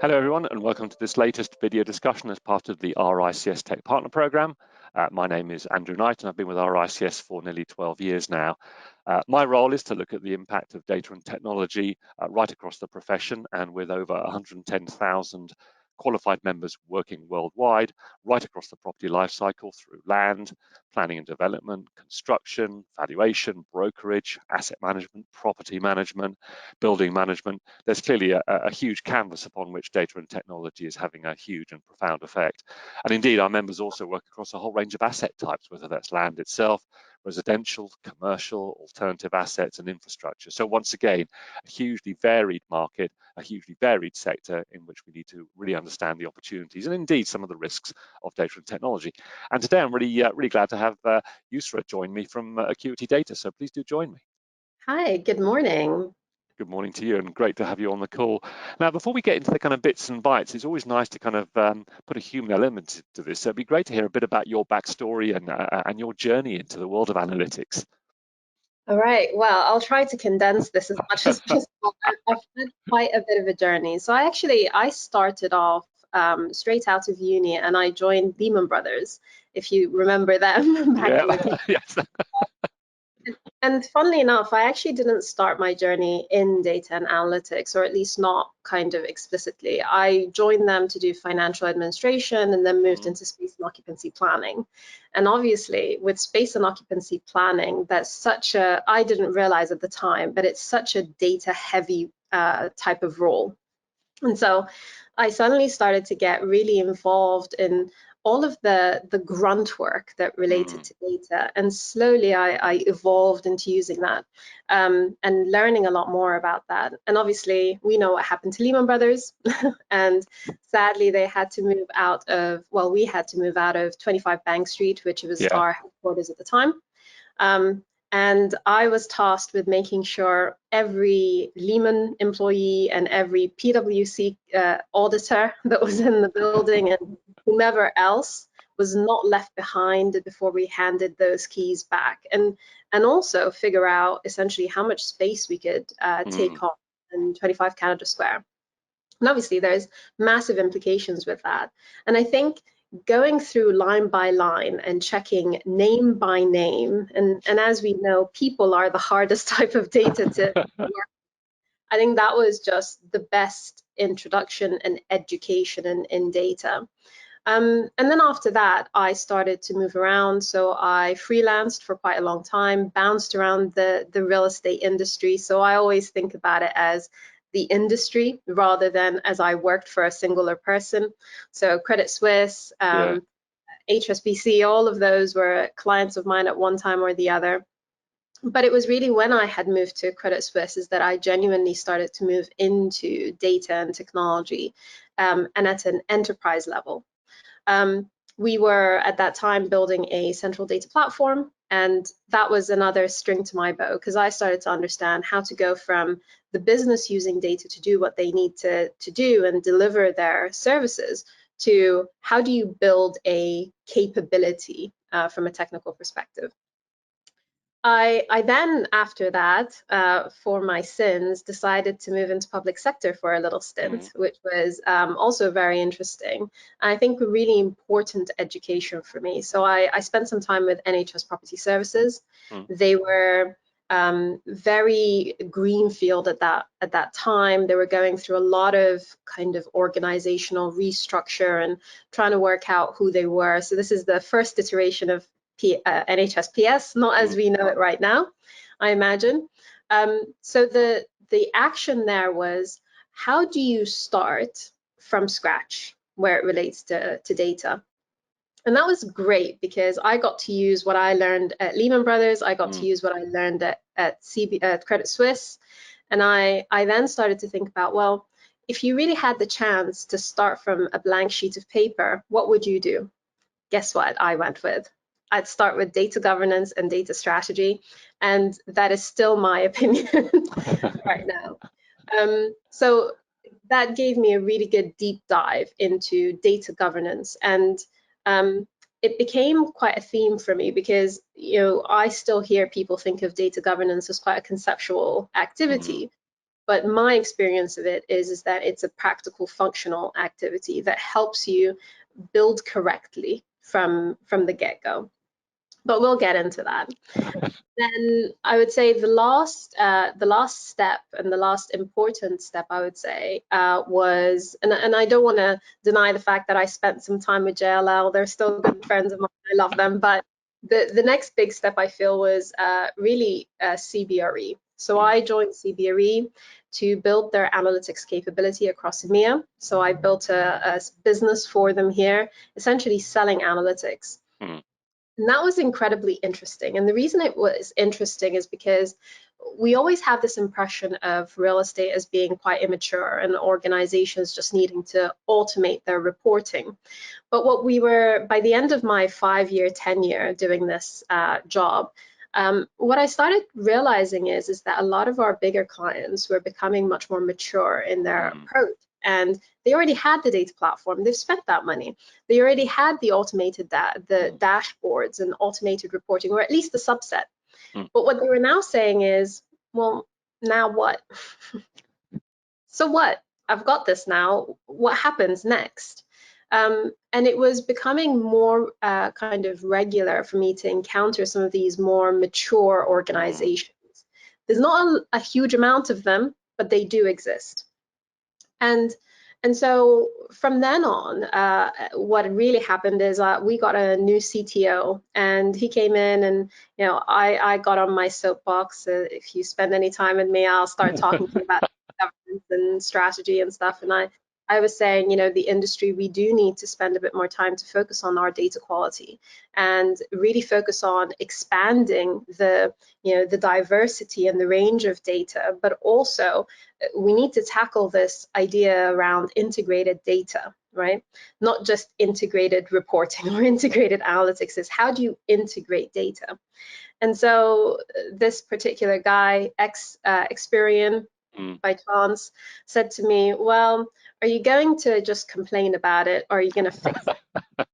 Hello everyone, and welcome to this latest video discussion as part of the RICS Tech Partner Programme. My name is Andrew Knight and I've been with RICS for nearly 12 years now. My role is to look at the impact of data and technology right across the profession, and with over 110,000 qualified members working worldwide, right across the property lifecycle through land, planning and development, construction, valuation, brokerage, asset management, property management, building management. There's clearly a huge canvas upon which data and technology is having a huge and profound effect. And indeed, our members also work across a whole range of asset types, whether that's land itself, residential, commercial, alternative assets, and infrastructure. So once again, a hugely varied market, a hugely varied sector in which we need to really understand the opportunities and indeed some of the risks of data and technology. And today I'm really glad to have Yusra join me from Acuity Data. So please do join me. Hi, good morning. Good morning to you, and great to have you on the call. Now, before we get into the kind of bits and bytes, it's always nice to kind of put a human element to this. So it'd be great to hear a bit about your backstory and your journey into the world of analytics. All right, well, I'll try to condense this as much as possible. I've had quite a bit of a journey. So I started off straight out of uni and I joined Lehman Brothers, if you remember them back in the day. Yes. And funnily enough, I actually didn't start my journey in data and analytics, or at least not kind of explicitly. I joined them to do financial administration and then moved into space and occupancy planning. And obviously, with space and occupancy planning, that's such a, I didn't realize at the time, but it's such a data heavy type of role. And so I suddenly started to get really involved in all of the grunt work that related to data, and slowly I evolved into using that and learning a lot more about that. And obviously we know what happened to Lehman Brothers and sadly they had to move out of, well, we had to move out of 25 Bank Street, which was our headquarters at the time. And I was tasked with making sure every Lehman employee and every PwC auditor that was in the building and whomever else was not left behind before we handed those keys back. And also figure out essentially how much space we could take on in 25 Canada Square. And obviously there's massive implications with that. And I think going through line by line and checking name by name, and as we know, people are the hardest type of data to work. I think that was just the best introduction and education in data. And then after that, I started to move around. So I freelanced for quite a long time, bounced around the real estate industry. So I always think about it as the industry rather than as I worked for a singular person. So Credit Suisse, HSBC, all of those were clients of mine at one time or the other. But it was really when I had moved to Credit Suisse is that I genuinely started to move into data and technology and at an enterprise level. We were at that time building a central data platform, and that was another string to my bow because I started to understand how to go from the business using data to do what they need to do and deliver their services to how do you build a capability from a technical perspective. I then, after that, for my sins, decided to move into public sector for a little stint, which was also very interesting. I think a really important education for me. So I spent some time with NHS Property Services. They were very greenfield at that time. They were going through a lot of kind of organizational restructure and trying to work out who they were. So this is the first iteration of NHS PS, not as we know it right now, I imagine. So the action there was, how do you start from scratch where it relates to data? And that was great because I got to use what I learned at Lehman Brothers. I got to use what I learned at Credit Suisse. And I then started to think about, well, if you really had the chance to start from a blank sheet of paper, what would you do? Guess what I went with? I'd start with data governance and data strategy, and that is still my opinion right now. So that gave me a really good deep dive into data governance, and it became quite a theme for me because, you know, I still hear people think of data governance as quite a conceptual activity. But my experience of it is that it's a practical, functional activity that helps you build correctly from the get-go. But we'll get into that. Then I would say the last step, and the last important step, I would say, was, and I don't want to deny the fact that I spent some time with JLL. They're still good friends of mine. I love them. But the next big step, I feel, was really CBRE. So I joined CBRE to build their analytics capability across EMEA. So I built a business for them here, essentially selling analytics. And that was incredibly interesting. And the reason it was interesting is because we always have this impression of real estate as being quite immature and organizations just needing to automate their reporting. But what we were, by the end of my 5-year tenure doing this job, what I started realizing is that a lot of our bigger clients were becoming much more mature in their approach. And they already had the data platform. They've spent that money. They already had the automated the dashboards and automated reporting, or at least a subset. But what they were now saying is, well, now what? So what? I've got this now. What happens next? And it was becoming more kind of regular for me to encounter some of these more mature organizations. There's not a huge amount of them, but they do exist. And so from then on, what really happened is we got a new CTO, and he came in, and I got on my soapbox. If you spend any time with me, I'll start talking to you about governance and strategy and stuff. And I was saying, the industry, we do need to spend a bit more time to focus on our data quality and really focus on expanding the diversity and the range of data, but also we need to tackle this idea around integrated data, right? Not just integrated reporting or integrated analytics. Is how do you integrate data? And so this particular guy, Experian, by chance, said to me, well, are you going to just complain about it, or are you going to fix it?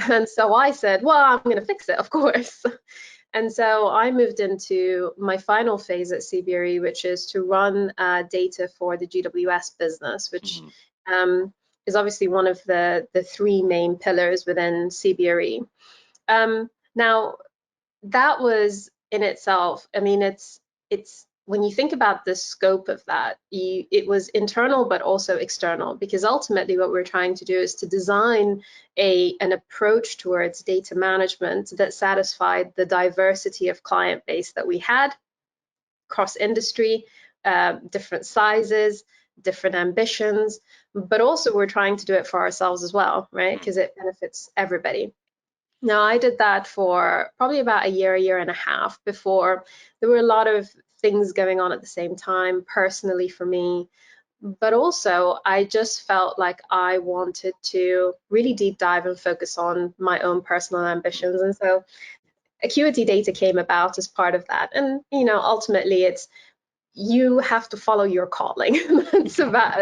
And so I said, well, I'm going to fix it, of course. And so I moved into my final phase at CBRE, which is to run data for the GWS business, which is obviously one of the 3 main pillars within CBRE. Now, that was in itself, I mean, it's when you think about the scope of that, it was internal but also external, because ultimately what we're trying to do is to design an approach towards data management that satisfied the diversity of client base that we had across industry, different sizes, different ambitions, but also we're trying to do it for ourselves as well, right? Because it benefits everybody. Now, I did that for probably about a year and a half before there were a lot of things going on at the same time personally for me, but also I just felt like I wanted to really deep dive and focus on my own personal ambitions. And so Acuity Data came about as part of that. And, ultimately you have to follow your calling. That's about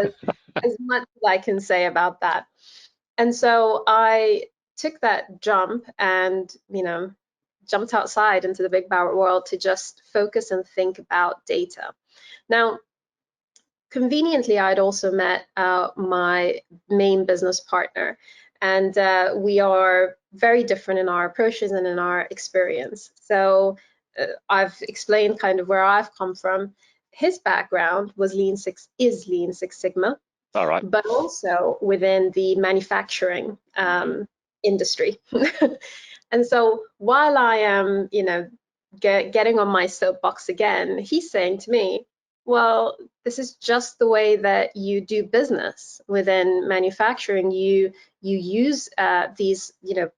as much as I can say about that. And so I took that jump and, jumped outside into the big bad world to just focus and think about data. Now, conveniently, I'd also met my main business partner, and we are very different in our approaches and in our experience. So I've explained kind of where I've come from. His background was Lean Six Sigma. All right. But also within the manufacturing industry. And so while I am, getting on my soapbox again, he's saying to me, well, this is just the way that you do business within manufacturing. You use these,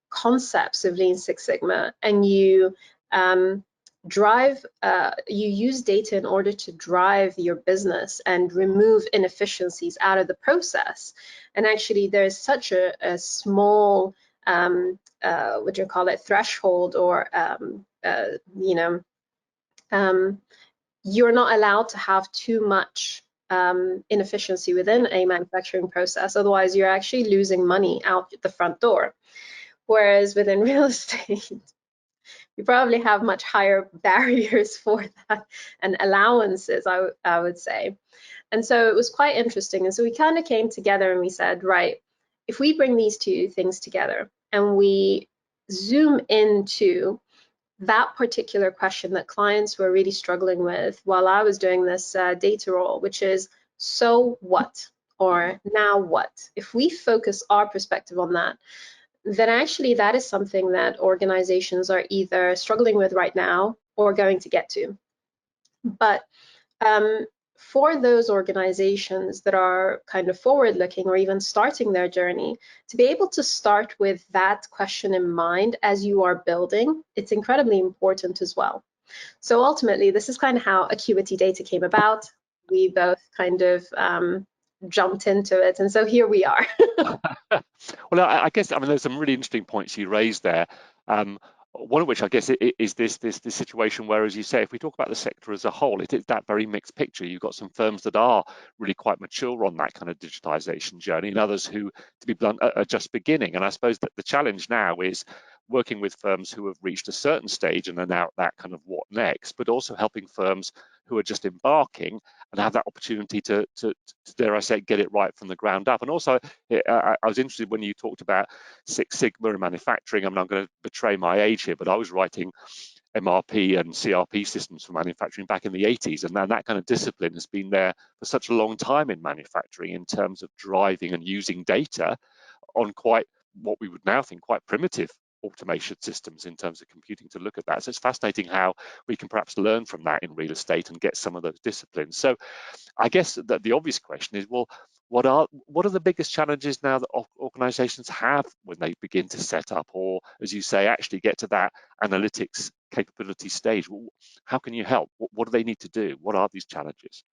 concepts of Lean Six Sigma, and you you use data in order to drive your business and remove inefficiencies out of the process. And actually, there's such a small what do you call it, threshold, or you're not allowed to have too much inefficiency within a manufacturing process. Otherwise, you're actually losing money out the front door. Whereas within real estate, we probably have much higher barriers for that and allowances, I would say. And so it was quite interesting. And so we kind of came together and we said, right, if we bring these two things together and we zoom into that particular question that clients were really struggling with while I was doing this data role, which is, so what? Or now what? If we focus our perspective on that, then actually that is something that organizations are either struggling with right now or going to get to. But for those organizations that are kind of forward-looking or even starting their journey, to be able to start with that question in mind as you are building, it's incredibly important as well. So ultimately, this is kind of how Acuity Data came about. We both kind of jumped into it, and so here we are. Well, I guess, I mean, there's some really interesting points you raised there. One of which, I guess, is this situation where, as you say, if we talk about the sector as a whole, it is that very mixed picture. You've got some firms that are really quite mature on that kind of digitization journey, and others who, to be blunt, are just beginning. And I suppose that the challenge now is working with firms who have reached a certain stage and are now at that kind of what next, but also helping firms who are just embarking and have that opportunity to dare I say, get it right from the ground up. And also, I was interested when you talked about Six Sigma and manufacturing. I mean, I'm going to betray my age here, but I was writing MRP and CRP systems for manufacturing back in the 80s, and then that kind of discipline has been there for such a long time in manufacturing in terms of driving and using data on quite what we would now think quite primitive automation systems in terms of computing to look at that. So it's fascinating how we can perhaps learn from that in real estate and get some of those disciplines. So I guess that the obvious question is, well, what are the biggest challenges now that organizations have when they begin to set up, or as you say, actually get to that analytics capability stage? How can you help? What do they need to do? What are these challenges?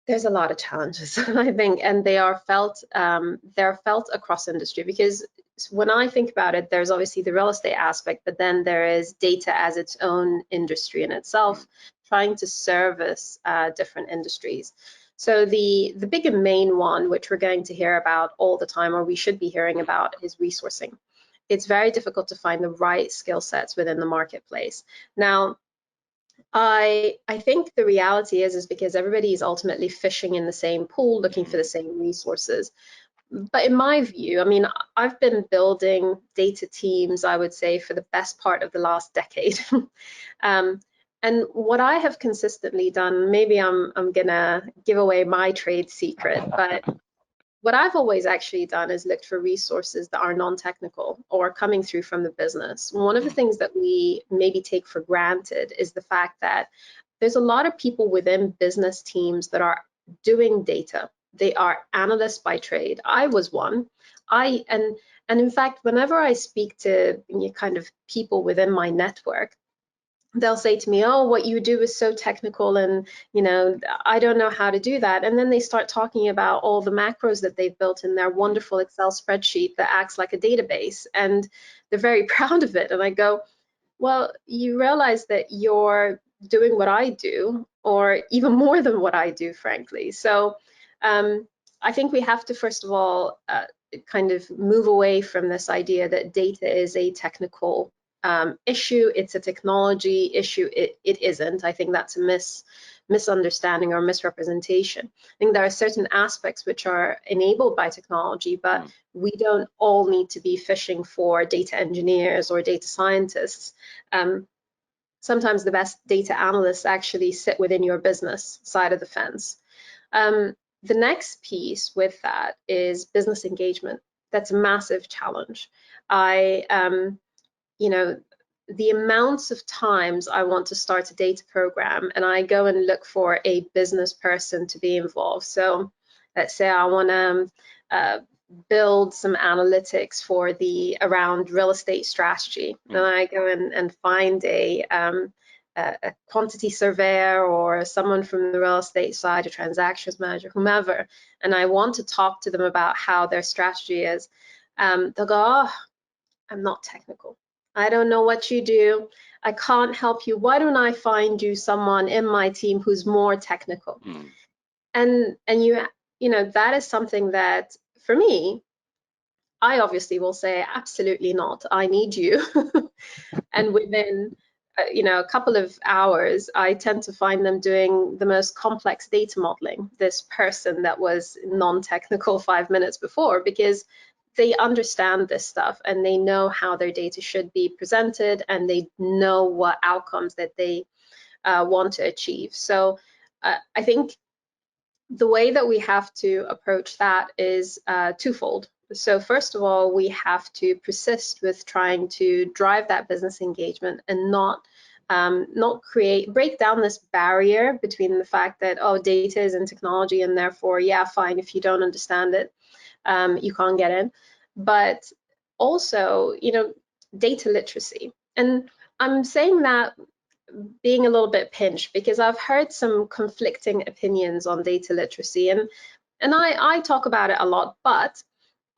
There's a lot of challenges, I think, and they are felt. They're felt across industry, because when I think about it, there's obviously the real estate aspect, but then there is data as its own industry in itself, trying to service different industries. So the big and main one, which we're going to hear about all the time, or we should be hearing about, is resourcing. It's very difficult to find the right skill sets within the marketplace. Now, I think the reality is because everybody is ultimately fishing in the same pool, looking for the same resources. But in my view, I mean, I've been building data teams, I would say, for the best part of the last decade. And what I have consistently done, maybe I'm gonna give away my trade secret, but what I've always actually done is looked for resources that are non-technical or coming through from the business. One of the things that we maybe take for granted is the fact that there's a lot of people within business teams that are doing data. They are analysts by trade. I was one. And in fact, whenever I speak to kind of people within my network, they'll say to me, oh, what you do is so technical, and I don't know how to do that. And then they start talking about all the macros that they've built in their wonderful Excel spreadsheet that acts like a database, and they're very proud of it. And I go, well, you realize that you're doing what I do, or even more than what I do, frankly. So I think we have to, first of all, kind of move away from this idea that data is a technical issue. It's a technology issue. It isn't. I think that's a misunderstanding or misrepresentation. I think there are certain aspects which are enabled by technology, but we don't all need to be fishing for data engineers or data scientists. Sometimes the best data analysts actually sit within your business side of the fence. The next piece with that is business engagement. That's a massive challenge. The amounts of times I want to start a data program and I go and look for a business person to be involved. So let's say I want to build some analytics for around real estate strategy. And I go in and find a quantity surveyor or someone from the real estate side, a transactions manager, whomever, and I want to talk to them about how their strategy is. They'll go, oh, I'm not technical. I don't know what you do. I can't help you. Why don't I find you someone in my team who's more technical? And that is something that, for me, I obviously will say, absolutely not, I need you. And within a couple of hours, I tend to find them doing the most complex data modeling, this person that was non-technical 5 minutes before, because they understand this stuff and they know how their data should be presented and they know what outcomes that they want to achieve. So I think the way that we have to approach that is twofold. So first of all, we have to persist with trying to drive that business engagement and not break down this barrier between the fact that, oh, data is in technology and therefore, yeah, fine, if you don't understand it, you can't get in. But also, data literacy. And I'm saying that being a little bit pinched because I've heard some conflicting opinions on data literacy, and I talk about it a lot, but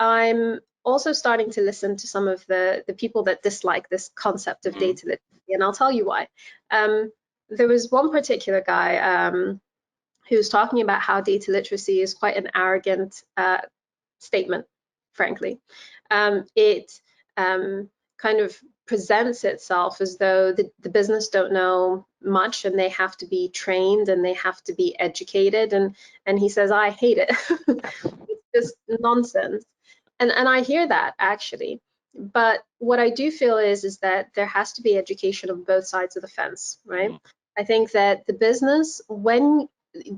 I'm also starting to listen to some of the people that dislike this concept of data literacy, and I'll tell you why. There was one particular guy who was talking about how data literacy is quite an arrogant statement, frankly. It kind of presents itself as though the business don't know much and they have to be trained and they have to be educated. And he says, I hate it. It's just nonsense. And I hear that actually. But what I do feel is that there has to be education on both sides of the fence, right? I think that the business, when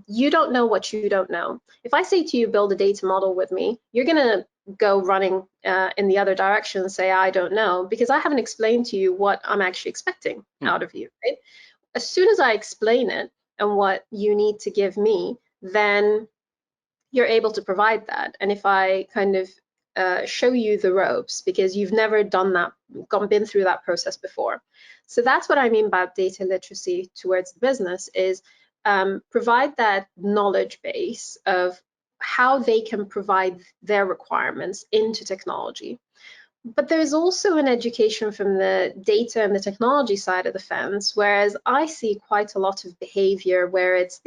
you don't know what you don't know. If I say to you, build a data model with me, you're going to go running in the other direction and say, I don't know, because I haven't explained to you what I'm actually expecting out of you, right? As soon as I explain it and what you need to give me, then you're able to provide that. And if I kind of show you the ropes because you've never done that, been through that process before. So that's what I mean by data literacy towards the business is provide that knowledge base of how they can provide their requirements into technology. But there's also an education from the data and the technology side of the fence, whereas I see quite a lot of behavior where it's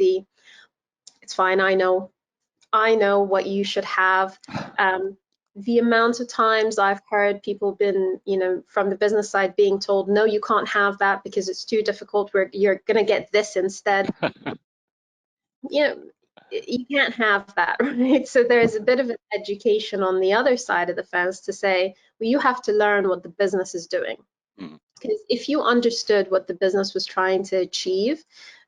fine, I know what you should have. The amount of times I've heard people been, from the business side being told, no, you can't have that because it's too difficult, you're going to get this instead. You can't have that, right? So there's a bit of an education on the other side of the fence to say, well, you have to learn what the business is doing. Because if you understood what the business was trying to achieve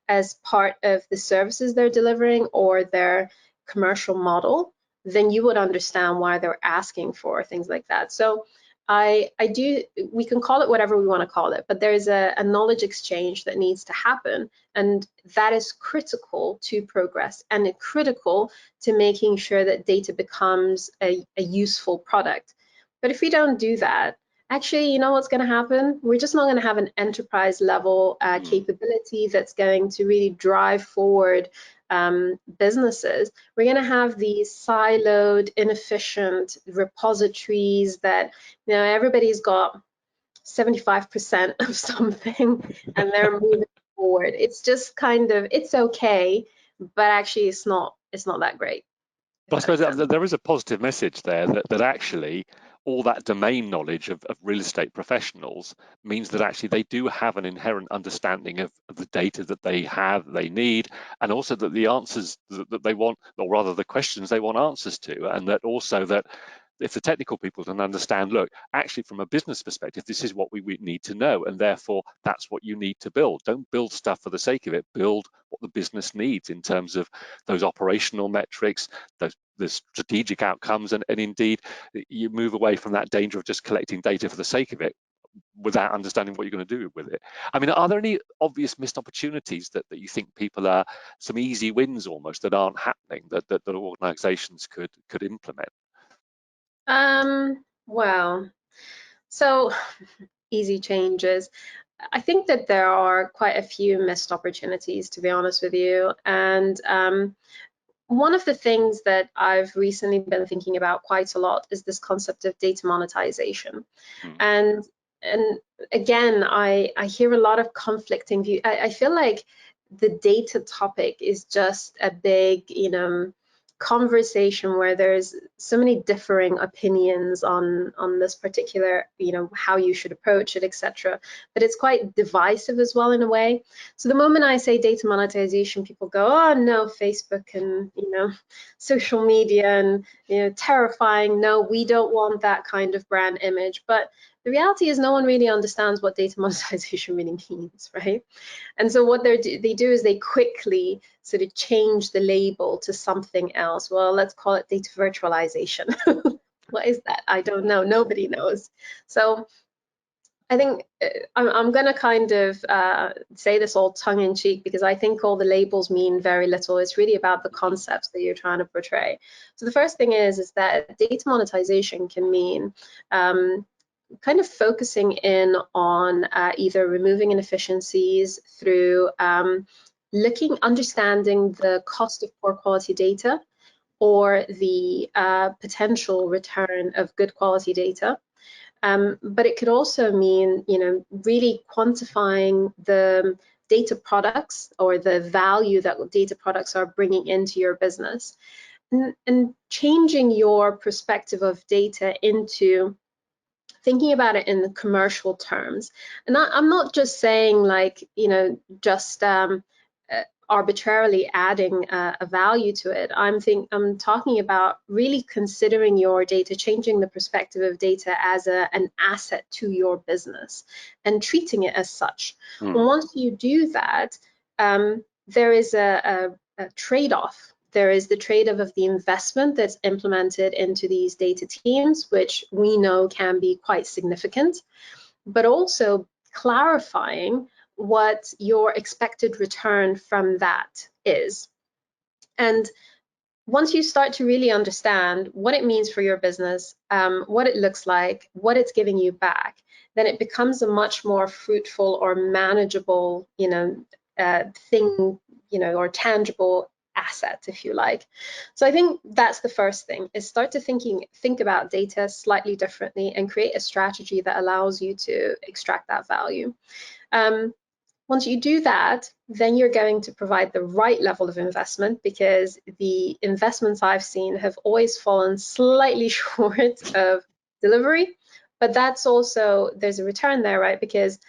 as part of the services they're delivering or their commercial model, then you would understand why they're asking for things like that. So we can call it whatever we want to call it, but there's a knowledge exchange that needs to happen, and that is critical to progress and critical to making sure that data becomes a useful product. But if we don't do that, actually, you know what's going to happen? We're just not going to have an enterprise level capability that's going to really drive forward businesses. We're going to have these siloed, inefficient repositories that, everybody's got 75% of something and they're moving forward. It's just kind of, it's okay, but actually it's not that great. But I suppose there is a positive message there that actually all that domain knowledge of real estate professionals means that actually they do have an inherent understanding of the data that they need, and also that the answers that they want, or rather the questions they want answers to, and that also that if the technical people can understand, look, actually from a business perspective, this is what we need to know, and therefore that's what you need to build. Don't build stuff for the sake of it. Build what the business needs in terms of those operational metrics, the strategic outcomes, and indeed you move away from that danger of just collecting data for the sake of it without understanding what you're going to do with it. I mean, are there any obvious missed opportunities that you think people are, some easy wins almost, that aren't happening, that organizations could implement? Well, so easy changes. I think that there are quite a few missed opportunities, to be honest with you. And one of the things that I've recently been thinking about quite a lot is this concept of data monetization. And again, I hear a lot of conflicting views. I feel like the data topic is just a big, conversation where there's so many differing opinions on this particular, how you should approach it, etc. But it's quite divisive as well in a way. So the moment I say data monetization, people go, oh no, Facebook and social media and terrifying. No, we don't want that kind of brand image. But the reality is no one really understands what data monetization really means, right? And so what they do is they quickly sort of change the label to something else. Well, let's call it data virtualization. What is that? I don't know. Nobody knows. So I think I'm going to kind of say this all tongue in cheek, because I think all the labels mean very little. It's really about the concepts that you're trying to portray. So the first thing is that data monetization can mean kind of focusing in on either removing inefficiencies through understanding the cost of poor quality data, or the potential return of good quality data. But it could also mean, really quantifying the data products or the value that data products are bringing into your business, and changing your perspective of data into thinking about it in the commercial terms. And I'm not just saying just arbitrarily adding a value to it. I'm talking about really considering your data, changing the perspective of data as an asset to your business and treating it as such. And once you do that, there is a trade-off. There is the trade-off of the investment that's implemented into these data teams, which we know can be quite significant, but also clarifying what your expected return from that is. And once you start to really understand what it means for your business, what it looks like, what it's giving you back, then it becomes a much more fruitful or manageable, thing, or tangible asset, if you like. So I think that's the first thing, is start to think about data slightly differently and create a strategy that allows you to extract that value. Once you do that, then you're going to provide the right level of investment, because the investments I've seen have always fallen slightly short of delivery. But that's also, there's a return there, right? Because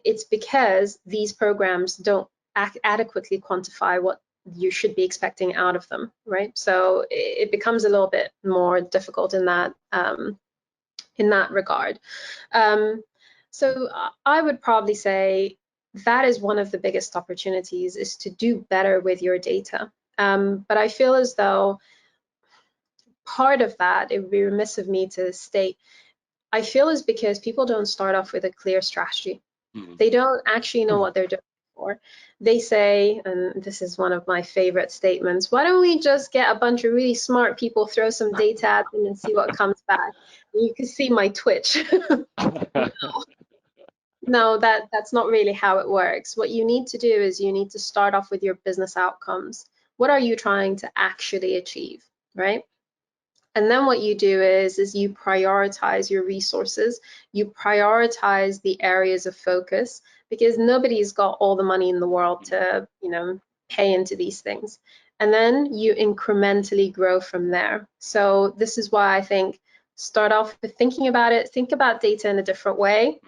it's because these programs don't adequately quantify what you should be expecting out of them, right? So it becomes a little bit more difficult in that regard. So I would probably say that is one of the biggest opportunities, is to do better with your data. But I feel as though part of that, it would be remiss of me to state, I feel is because people don't start off with a clear strategy. They don't actually know what they're doing for. They say, and this is one of my favorite statements, why don't we just get a bunch of really smart people, throw some data at them and see what comes back? And you can see my twitch. No, that's not really how it works. What you need to do is you need to start off with your business outcomes. What are you trying to actually achieve, right? And then what you do is you prioritize your resources, you prioritize the areas of focus, because nobody's got all the money in the world to, pay into these things. And then you incrementally grow from there. So this is why I think start off with thinking about it, think about data in a different way.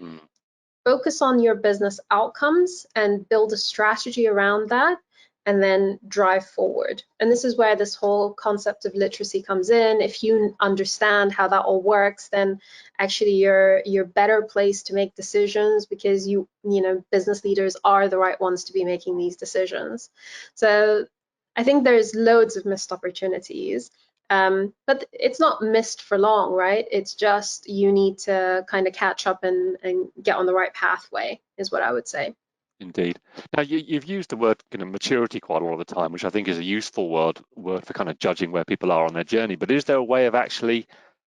Focus on your business outcomes and build a strategy around that, and then drive forward. And this is where this whole concept of literacy comes in. If you understand how that all works, then actually you're better placed to make decisions, because business leaders are the right ones to be making these decisions. So I think there's loads of missed opportunities. But it's not missed for long, right? It's just you need to kind of catch up and get on the right pathway, is what I would say. Indeed. Now, you've used the word maturity quite a lot of the time, which I think is a useful word for kind of judging where people are on their journey. But is there a way of actually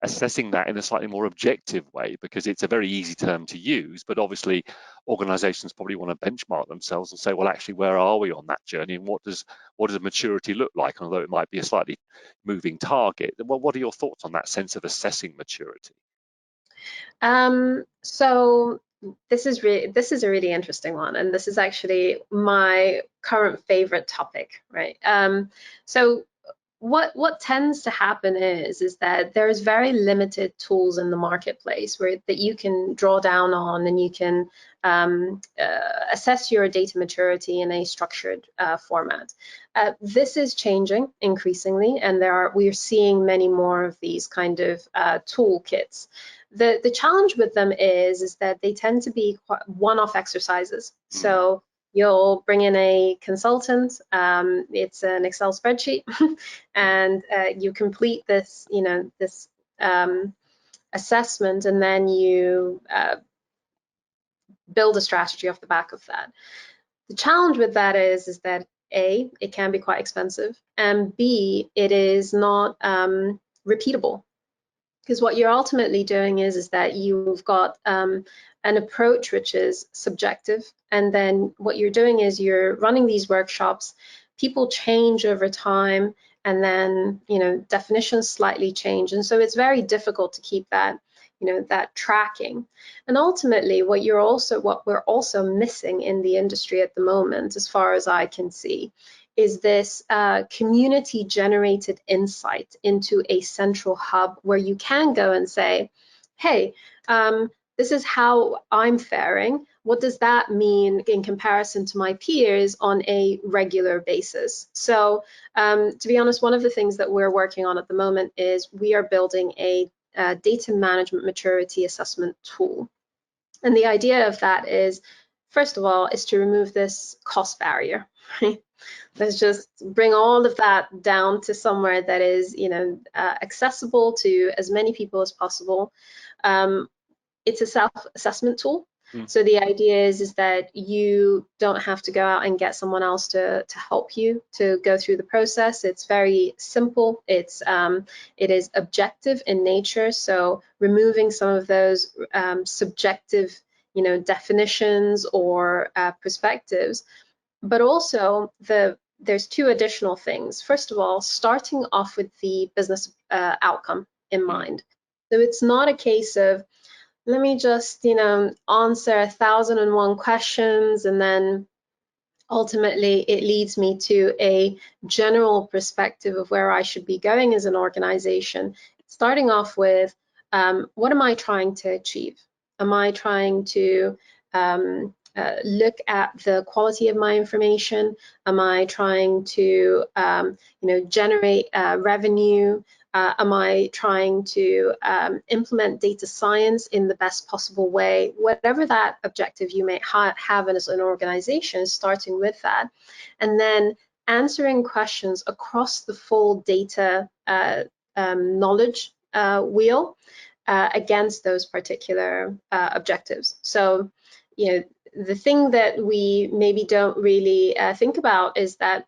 assessing that in a slightly more objective way? Because it's a very easy term to use, but obviously organizations probably want to benchmark themselves and say, well, actually, where are we on that journey, and what does maturity look like? Although it might be a slightly moving target. What are your thoughts on that sense of assessing maturity? So this is a really interesting one, and this is actually my current favorite topic, right? So what tends to happen is that there's very limited tools in the marketplace that you can draw down on, and you can assess your data maturity in a structured format. This is changing increasingly, and we are seeing many more of these kind of toolkits. The challenge with them is that they tend to be one-off exercises. So you'll bring in a consultant, it's an Excel spreadsheet, and you complete this, this assessment, and then you build a strategy off the back of that. The challenge with that is that A, it can be quite expensive, and B, it is not repeatable. Because what you're ultimately doing is that you've got an approach which is subjective, and then what you're doing is you're running these workshops, people change over time, and then definitions slightly change, and so it's very difficult to keep that that tracking. And ultimately what we're also missing in the industry at the moment, as far as I can see, is this community generated insight into a central hub where you can go and say, hey, this is how I'm faring. What does that mean in comparison to my peers on a regular basis? So to be honest, one of the things that we're working on at the moment is we are building a data management maturity assessment tool. And the idea of that is, first of all, is to remove this cost barrier, right? Let's just bring all of that down to somewhere that is, accessible to as many people as possible. It's a self-assessment tool. So the idea is that you don't have to go out and get someone else to help you to go through the process. It's very simple. It is objective in nature. So removing some of those subjective, definitions or perspectives. But also there's two additional things. First of all, starting off with the business outcome in mind. So it's not a case of, let me just, answer 1,001 questions, and then ultimately it leads me to a general perspective of where I should be going as an organization. Starting off with, what am I trying to achieve? Am I trying to look at the quality of my information? Am I trying to, generate revenue? Am I trying to implement data science in the best possible way? Whatever that objective you may have as an organization, starting with that, and then answering questions across the full data knowledge wheel against those particular objectives. So, the thing that we maybe don't really think about is that,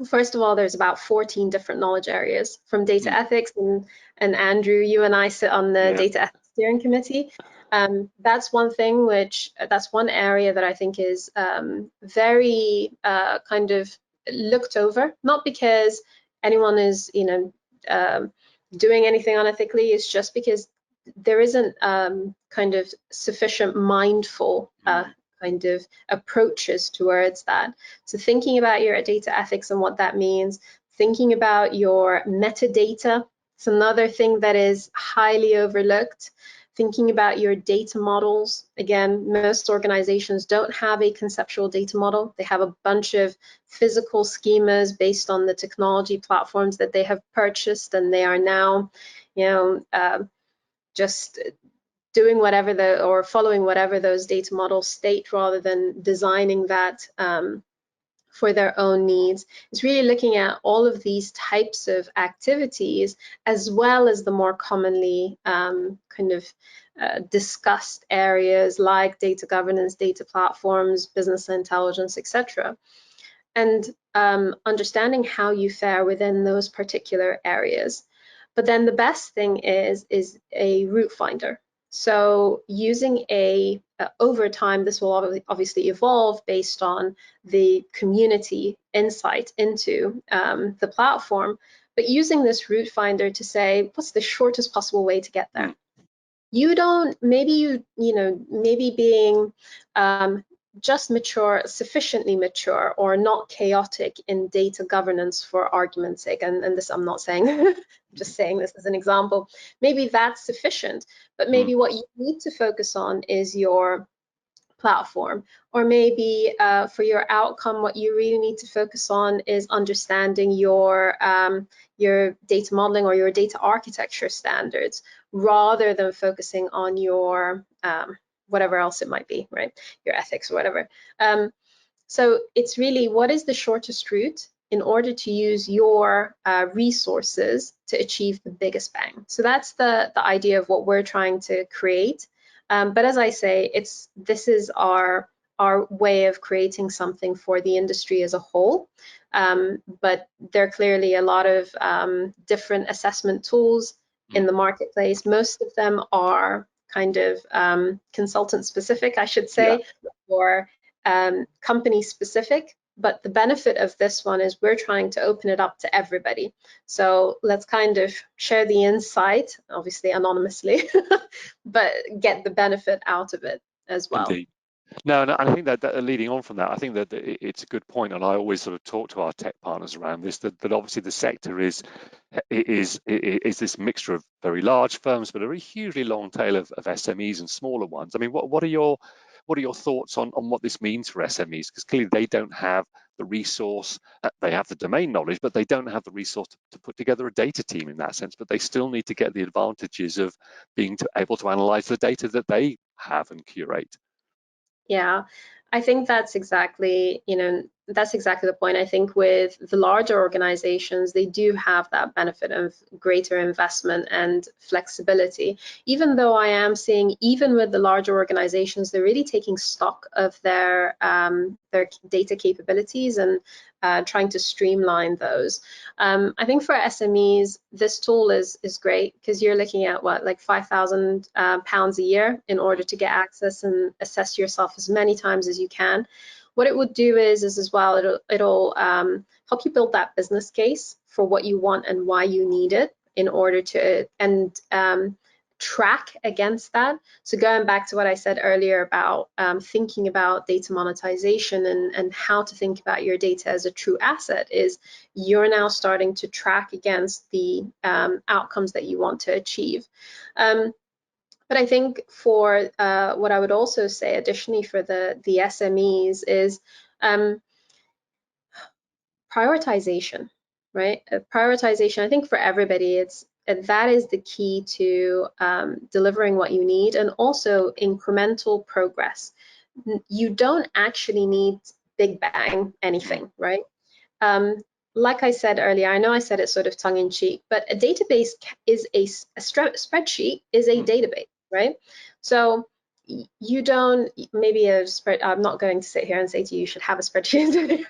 first of all, there's about 14 different knowledge areas from data ethics, and Andrew, you and I sit on the data ethics steering committee. That's one thing that's one area that I think is very kind of looked over, not because anyone is, doing anything unethically. It's just because there isn't kind of sufficient mindful kind of approaches towards that. So thinking about your data ethics and what that means, thinking about your metadata, it's another thing that is highly overlooked. Thinking about your data models. Again, most organizations don't have a conceptual data model. They have a bunch of physical schemas based on the technology platforms that they have purchased, and they are now, just doing whatever or following whatever those data models state, rather than designing that for their own needs. It's really looking at all of these types of activities, as well as the more commonly kind of discussed areas like data governance, data platforms, business intelligence, etc. And understanding how you fare within those particular areas. But then the best thing is a route finder. So using over time, this will obviously evolve based on the community insight into the platform, but using this route finder to say, what's the shortest possible way to get there? Maybe being just mature, sufficiently mature, or not chaotic in data governance, for argument's sake, and this I'm not saying, I'm just saying this as an example, maybe that's sufficient, but maybe what you need to focus on is your platform, or maybe for your outcome, what you really need to focus on is understanding your data modeling or your data architecture standards, rather than focusing on your whatever else it might be, right? Your ethics or whatever. So it's really, what is the shortest route in order to use your resources to achieve the biggest bang? So that's the idea of what we're trying to create. But as I say, this is our way of creating something for the industry as a whole. But there are clearly a lot of different assessment tools in the marketplace. Most of them are kind of consultant specific, I should say, or company specific. But the benefit of this one is we're trying to open it up to everybody. So let's kind of share the insight, obviously anonymously, but get the benefit out of it as well. Indeed. No, and I think that leading on from that, I think that it's a good point, and I always sort of talk to our tech partners around this. That obviously the sector is this mixture of very large firms, but a very hugely long tail of SMEs and smaller ones. I mean, what are your thoughts on what this means for SMEs? Because clearly they don't have the resource, they have the domain knowledge, but they don't have the resource to put together a data team in that sense. But they still need to get the advantages of being able to analyze the data that they have and curate. Yeah, I think that's exactly, that's exactly the point. I think with the larger organizations, they do have that benefit of greater investment and flexibility. Even though I am seeing, even with the larger organizations, they're really taking stock of their data capabilities and trying to streamline those. I think for SMEs, this tool is great, because you're looking at what, like £5,000 a year in order to get access and assess yourself as many times as you can. What it would do is as well, it'll help you build that business case for what you want and why you need it in order to track against that. So going back to what I said earlier about thinking about data monetization and how to think about your data as a true asset, is you're now starting to track against the outcomes that you want to achieve. But I think for what I would also say additionally for the SMEs is prioritization, right? Prioritization, I think for everybody, that is the key to delivering what you need, and also incremental progress. You don't actually need big bang anything, right? Like I said earlier, I know I said it sort of tongue in cheek, but a database is a spreadsheet is a database, right? So you don't, maybe I'm not going to sit here and say to you, you should have a spreadsheet,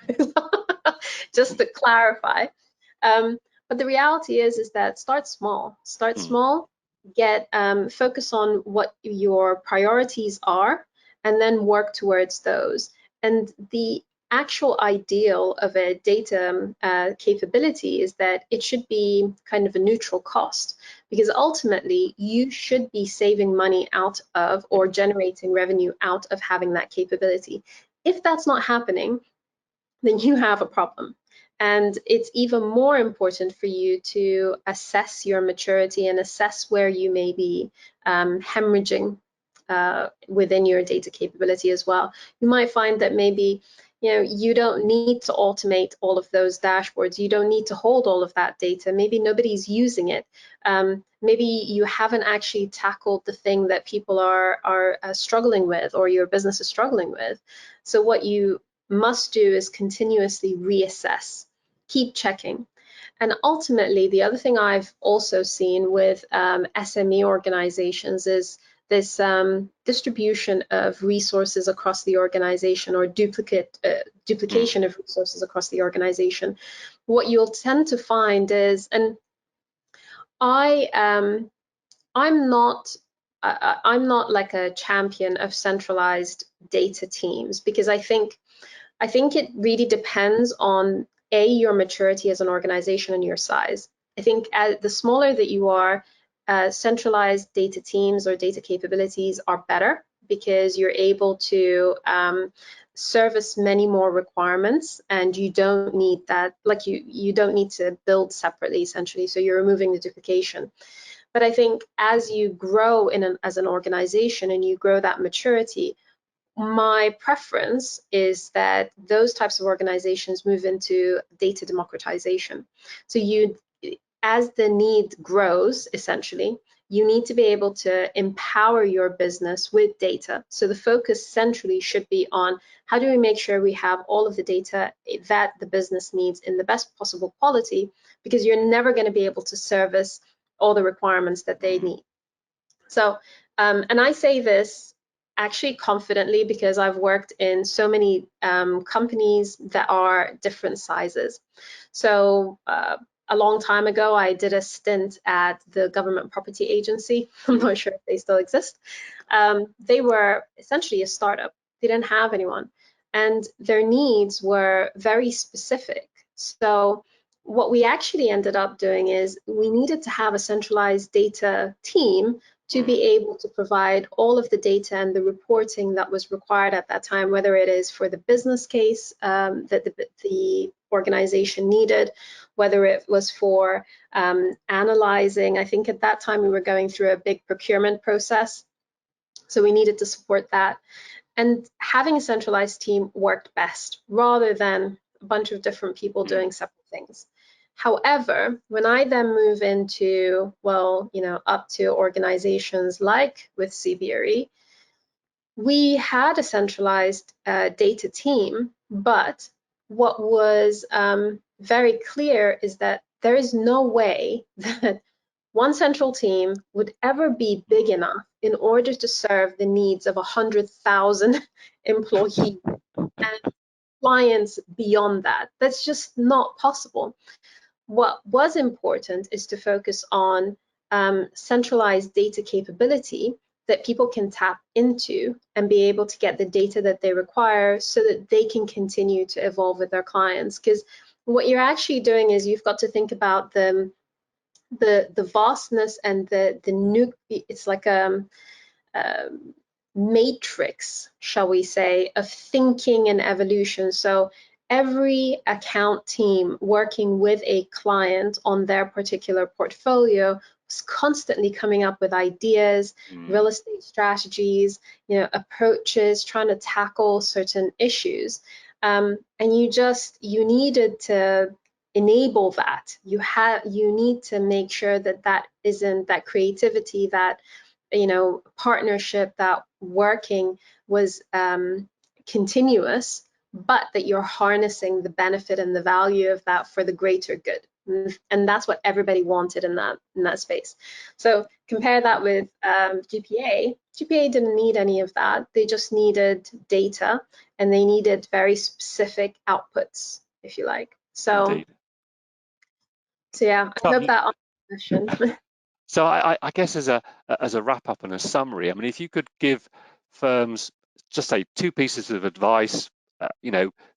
just to clarify. But the reality is that start small, get focus on what your priorities are, and then work towards those. And the actual ideal of a data capability is that it should be kind of a neutral cost, because ultimately you should be saving money out of, or generating revenue out of, having that capability. If that's not happening, then you have a problem. And it's even more important for you to assess your maturity and assess where you may be hemorrhaging within your data capability as well. You might find that maybe you don't need to automate all of those dashboards. You don't need to hold all of that data. Maybe nobody's using it. Maybe you haven't actually tackled the thing that people are struggling with, or your business is struggling with. So what you must do is continuously reassess, keep checking. And ultimately, the other thing I've also seen with SME organizations is this distribution of resources across the organization, or duplication of resources across the organization. What you'll tend to find is, and I'm not like a champion of centralized data teams, because I think it really depends on your maturity as an organization and your size. I think the smaller that you are, centralized data teams or data capabilities are better, because you're able to service many more requirements, and you don't need that, like you don't need to build separately, essentially. So you're removing the duplication. But I think as you grow as an organization and you grow that maturity, my preference is that those types of organizations move into data democratization. So as the need grows, essentially, you need to be able to empower your business with data. So the focus centrally should be on how do we make sure we have all of the data that the business needs in the best possible quality, because you're never going to be able to service all the requirements that they need. So, and I say this actually confidently because I've worked in so many companies that are different sizes. So a long time ago, I did a stint at the Government Property Agency. I'm not sure if they still exist. They were essentially a startup. They didn't have anyone, and their needs were very specific. So what we actually ended up doing is we needed to have a centralized data team to be able to provide all of the data and the reporting that was required at that time, whether it is for the business case that the organization needed, whether it was for analyzing. I think at that time we were going through a big procurement process, so we needed to support that. And having a centralized team worked best rather than a bunch of different people doing separate things. However, when I then move into, well, up to organizations like with CBRE, we had a centralized data team, but what was very clear is that there is no way that one central team would ever be big enough in order to serve the needs of 100,000 employees and clients beyond that. That's just not possible. What was important is to focus on centralized data capability that people can tap into and be able to get the data that they require so that they can continue to evolve with their clients. Because what you're actually doing is you've got to think about the vastness and it's like a matrix, shall we say, of thinking and evolution. So every account team working with a client on their particular portfolio was constantly coming up with ideas, real estate strategies, approaches, trying to tackle certain issues. And you needed to enable that. You need to make sure that isn't that creativity, that partnership, that working was continuous, but that you're harnessing the benefit and the value of that for the greater good. And that's what everybody wanted in that space. So compare that with GPA. GPA didn't need any of that. They just needed data, and they needed very specific outputs, if you like. So, Indeed. so yeah, I hope that answers the question. So I guess as a wrap up and a summary, I mean, if you could give firms just say 2 pieces of advice,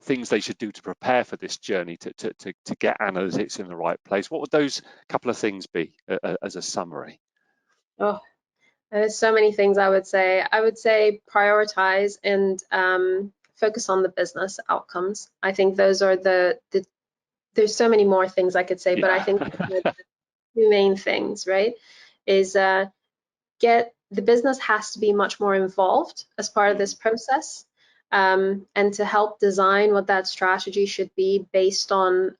things they should do to prepare for this journey to get analytics in the right place, what would those couple of things be as a summary? Oh, there's so many things I would say. I would say prioritize and focus on the business outcomes. I think those are there's so many more things I could say, but I think the 2 main things, right, is the business has to be much more involved as part of this process, and to help design what that strategy should be based on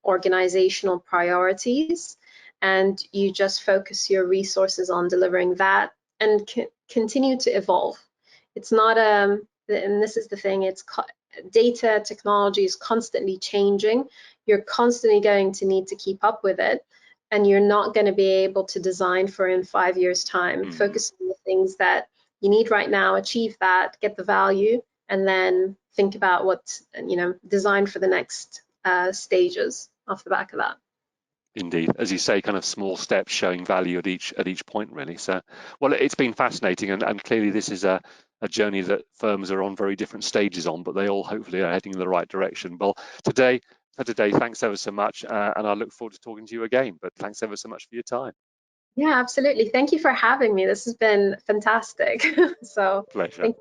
organizational priorities. And you just focus your resources on delivering that and continue to evolve. It's not and this is the thing, data technology is constantly changing. You're constantly going to need to keep up with it, and you're not going to be able to design for in 5 years' time. Focus on the things that you need right now, achieve that, get the value, and then think about what, design for the next stages off the back of that. Indeed, as you say, kind of small steps showing value at each point, really. So, well, it's been fascinating, and clearly this is a journey that firms are on very different stages on, but they all hopefully are heading in the right direction. Well, today, thanks ever so much, and I look forward to talking to you again. But thanks ever so much for your time. Yeah, absolutely. Thank you for having me. This has been fantastic. So Pleasure. thank